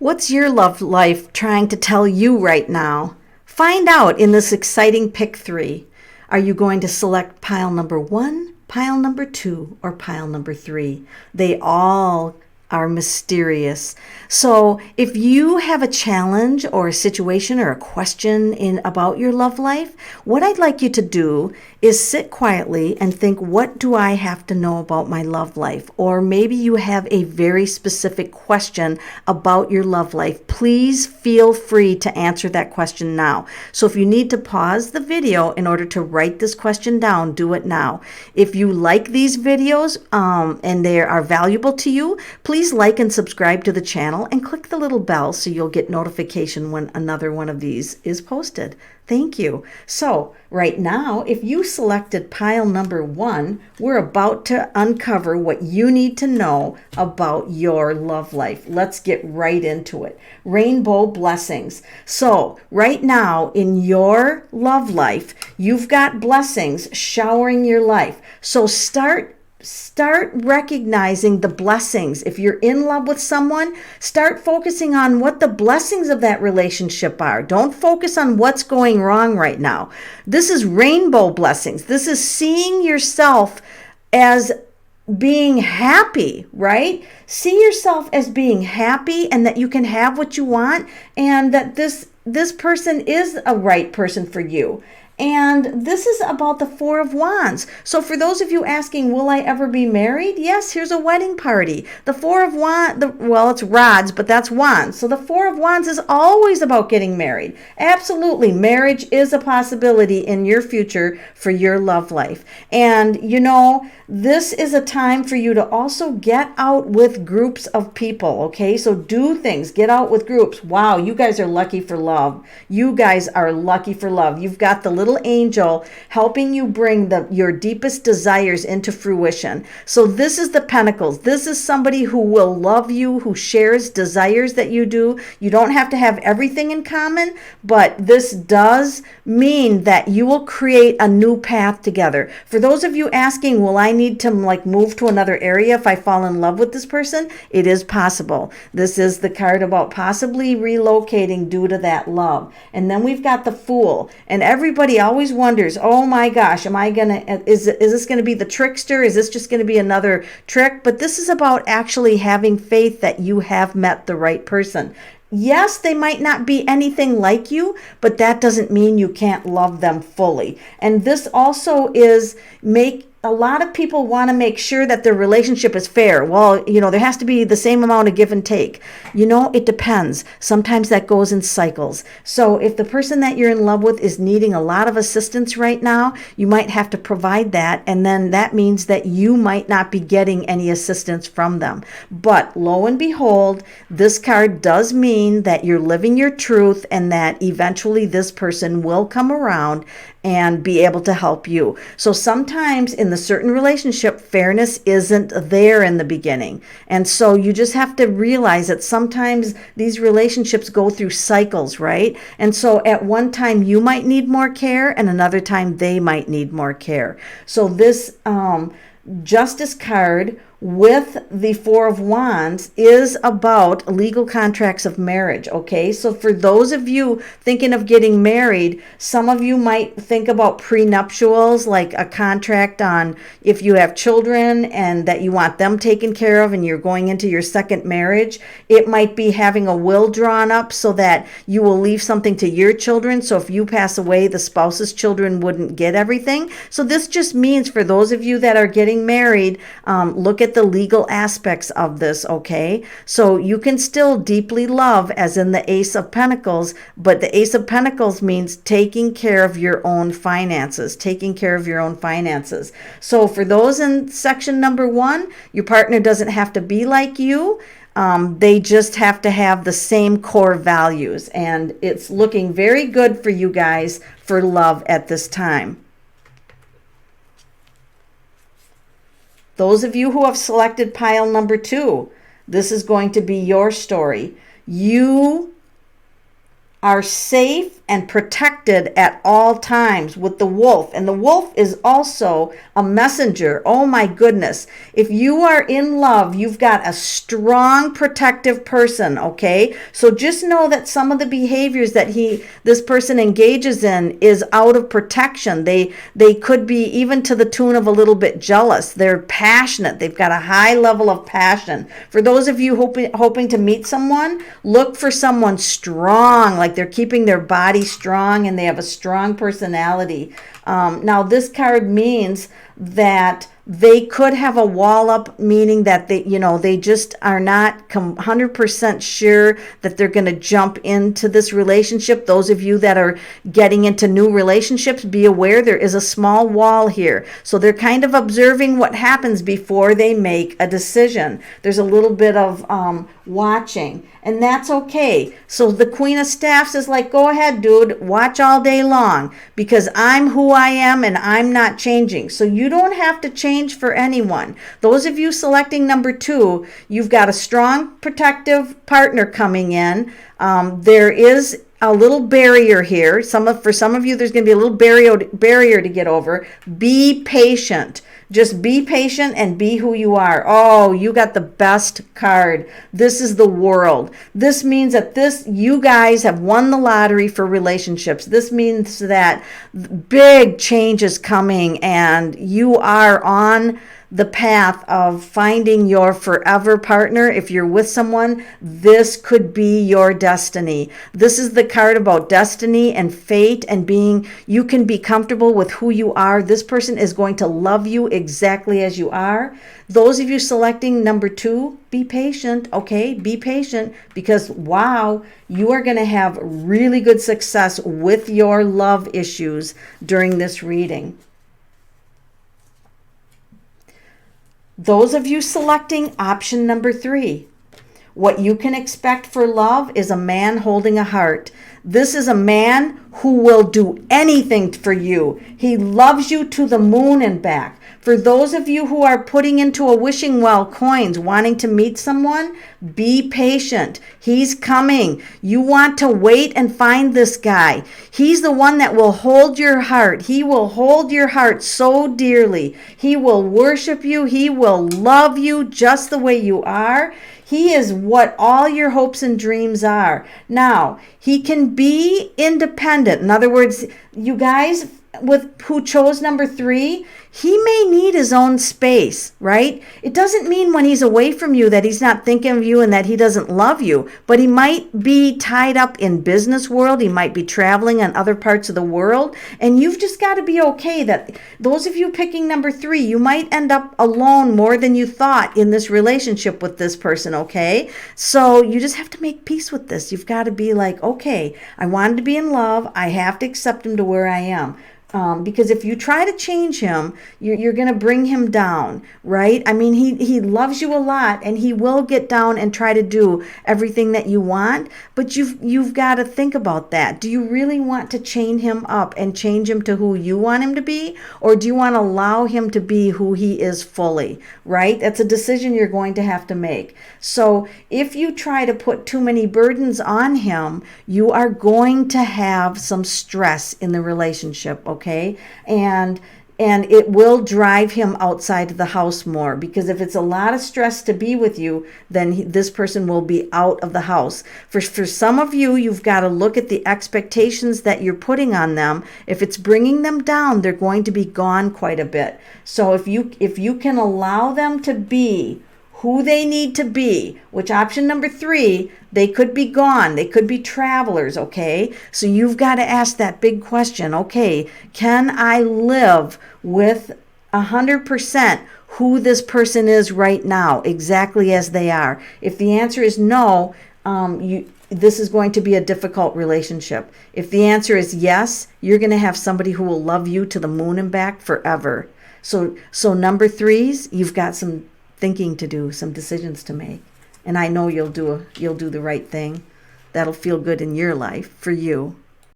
What's your love life trying to tell you right now? Find out in this exciting pick 3. Are you going to select pile number 1, pile number 2, or pile number 3? They all are mysterious. So if you have a challenge or a situation or a question about your love life, what I'd like you to do is sit quietly and think, what do I have to know about my love life? Or maybe you have a very specific question about your love life. Please feel free to answer that question now. So if you need to pause the video in order to write this question down, do it now. If you like these videos and they are valuable to you, please like and subscribe to the channel and click the little bell so you'll get notification when another one of these is posted. Thank you. So right now, if you selected pile number 1, we're about to uncover what you need to know about your love life. Let's get right into it. Rainbow blessings. So right now in your love life, you've got blessings showering your life. So start recognizing the blessings. If you're in love with someone, start focusing on what the blessings of that relationship are. Don't focus on what's going wrong right now. This is rainbow blessings. This is seeing yourself as being happy, right? See yourself as being happy and that you can have what you want and that this person is a right person for you. And this is about the 4 of Wands. So for those of you asking, will I ever be married? Yes, here's a wedding party. The 4 of Wands, well, it's rods, but that's wands. So the 4 of Wands is always about getting married. Absolutely, marriage is a possibility in your future for your love life. And you know, this is a time for you to also get out with groups of people, okay? So do things, get out with groups. Wow, you guys are lucky for love. You guys are lucky for love. You've got the little angel helping you bring your deepest desires into fruition. So this is the Pentacles. This is somebody who will love you, who shares desires that you do. You don't have to have everything in common, but this does mean that you will create a new path together. For those of you asking, will I need to move to another area if I fall in love with this person? It is possible. This is the card about possibly relocating due to that love. And then we've got the Fool. And everybody always wonders, oh my gosh, is this going to be the trickster? Is this just going to be another trick? But this is about actually having faith that you have met the right person. Yes, they might not be anything like you, but that doesn't mean you can't love them fully. And this also is a lot of people want to make sure that their relationship is fair. Well, you know, there has to be the same amount of give and take. You know, it depends. Sometimes that goes in cycles. So if the person that you're in love with is needing a lot of assistance right now, you might have to provide that. And then that means that you might not be getting any assistance from them. But lo and behold, this card does mean that you're living your truth and that eventually this person will come around and be able to help you. So sometimes in the certain relationship, fairness isn't there in the beginning. And so you just have to realize that sometimes these relationships go through cycles, right? And so at one time you might need more care and another time they might need more care. So this Justice card with the 4 of Wands is about legal contracts of marriage, okay? So for those of you thinking of getting married, some of you might think about prenuptials, like a contract on if you have children and that you want them taken care of and you're going into your second marriage. It might be having a will drawn up so that you will leave something to your children. So if you pass away, the spouse's children wouldn't get everything. So this just means for those of you that are getting married, look at the legal aspects of this, okay? So you can still deeply love, as in the Ace of Pentacles, but the Ace of Pentacles means taking care of your own finances, So for those in section number 1, your partner doesn't have to be like you. They just have to have the same core values, and it's looking very good for you guys for love at this time. Those of you who have selected pile number 2, this is going to be your story. You are safe and protected at all times with the wolf. And the wolf is also a messenger. Oh my goodness. If you are in love, you've got a strong protective person, okay? So just know that some of the behaviors that this person engages in is out of protection. They could be even to the tune of a little bit jealous. They're passionate. They've got a high level of passion. For those of you hoping to meet someone, look for someone strong, like they're keeping their body strong and they have a strong personality. Now this card means that they could have a wall up, meaning that they just are not 100% sure that they're going to jump into this relationship. Those of you that are getting into new relationships, be aware there is a small wall here. So they're kind of observing what happens before they make a decision. There's a little bit of watching, and that's okay. So the Queen of Staffs is like, go ahead, dude, watch all day long, because I'm who I am and I'm not changing. So you don't have to change for anyone. Those of you selecting number 2, you've got a strong protective partner coming in. There is a little barrier here. For some of you, there's going to be a little barrier to get over. Be patient. Just be patient and be who you are. Oh, you got the best card. This is the World. This means that you guys have won the lottery for relationships. This means that big change is coming and you are on the path of finding your forever partner. If you're with someone, this could be your destiny. This is the card about destiny and fate and you can be comfortable with who you are. This person is going to love you exactly as you are. Those of you selecting number 2, be patient, okay? Be patient, because wow, you are going to have really good success with your love issues during this reading. Those of you selecting option number 3, what you can expect for love is a man holding a heart. This is a man who will do anything for you. He loves you to the moon and back. For those of you who are putting into a wishing well coins, wanting to meet someone, be patient. He's coming. You want to wait and find this guy. He's the one that will hold your heart. He will hold your heart so dearly. He will worship you. He will love you just the way you are. He is what all your hopes and dreams are. Now, he can be independent. In other words, you guys who chose number 3, he may need his own space, right? It doesn't mean when he's away from you that he's not thinking of you and that he doesn't love you, but he might be tied up in business world. He might be traveling in other parts of the world, and you've just got to be okay that those of you picking number 3, you might end up alone more than you thought in this relationship with this person, okay? So you just have to make peace with this. You've got to be like, okay, I wanted to be in love. I have to accept him to where I am. Because if you try to change him, you're going to bring him down, right? I mean, he loves you a lot, and he will get down and try to do everything that you want, but you've got to think about that. Do you really want to chain him up and change him to who you want him to be, or do you want to allow him to be who he is fully, right? That's a decision you're going to have to make. So if you try to put too many burdens on him, you are going to have some stress in the relationship, okay? And it will drive him outside of the house more, because if it's a lot of stress to be with you, then this person will be out of the house. For some of you, you've got to look at the expectations that you're putting on them. If it's bringing them down, they're going to be gone quite a bit. So if you can allow them to be who they need to be, which option number 3, they could be gone. They could be travelers, okay? So you've got to ask that big question, okay, can I live with 100% who this person is right now, exactly as they are? If the answer is no, this is going to be a difficult relationship. If the answer is yes, you're going to have somebody who will love you to the moon and back forever. So number 3s, you've got some thinking to do, some decisions to make, and I know you'll do the right thing. That'll feel good in your life for you.